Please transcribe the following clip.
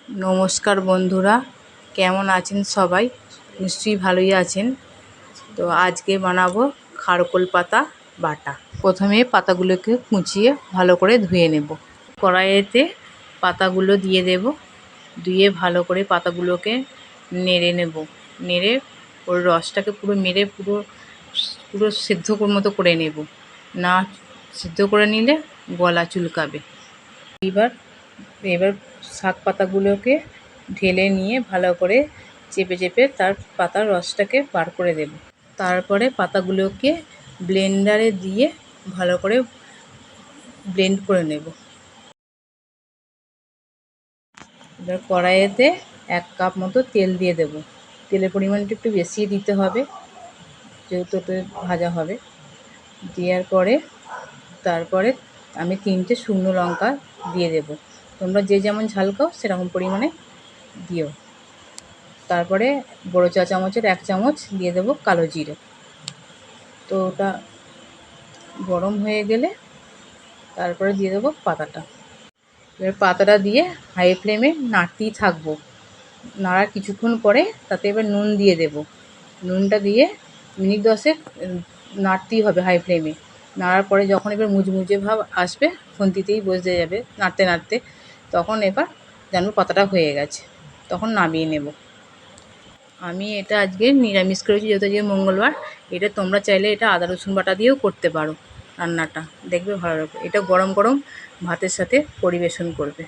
नमस्कार बंधुरा केमन आছেন सबाई निश्चयই ভালোই আছেন। तो आज के बनाबो खारकोल पाता बाटा। प्रथमे पातागुलोके कुचिए भालो करे धुए नेब। कड़ाइते पातागुलो दिए देब, धुए भालो करे पातागुलोके नेड़े नेब। नेड़े ओर रसटाके पुरो मेरे पुरो पुरो सिद्ध मतो करे नेब, ना सिद्ध करे निले गला चुलकाबे। एबार एबार শাক পাতাগুলোকে ঢেলে নিয়ে ভালো করে চেপে চেপে তার পাতার রসটাকে বার করে দেব। তারপরে পাতাগুলোকে ব্লেন্ডারে দিয়ে ভালো করে ব্লেন্ড করে নেব। এবার কড়াইতে 1 কাপ মতো তেল দিয়ে দেব। তেলের পরিমাণটা একটু বেশি দিতে হবে যেহেতু এটা ভাজা হবে। দেওয়ার পরে তারপরে আমি 3টে শুকনো লঙ্কা দিয়ে দেব। তোমরা যে যেমন ঝাল খাও সেরকম পরিমাণে দিও। তারপরে বড় চা চামচের 1 চামচ দিয়ে দেব কালো জিরে। তো ওটা গরম হয়ে গেলে তারপরে দিয়ে দেব পাতাটা। এবার পাতাটা দিয়ে হাই ফ্লেমে নাড়তেই থাকবো। নাড়ার কিছুক্ষণ পরে তাতে এবার নুন দিয়ে দেব। নুনটা দিয়ে মিনিট 10 নাড়তেই হবে হাই ফ্লেমে। নাড়ার পরে যখন এবার মুচমুচে ভাব আসবে, খুন্তিতেই বোঝা যাবে নাড়তে নাড়তে, তখন এবার জানবো পাতাটা হয়ে গেছে, তখন নামিয়ে নেব। আমি এটা আজকে নিরামিষ করেছি যেহেতু আজকে মঙ্গলবার। এটা তোমরা চাইলে এটা আদা রসুন বাটা দিয়েও করতে পারো রান্নাটা, দেখবে ভালো লাগবে। এটা গরম গরম ভাতের সাথে পরিবেশন করবে।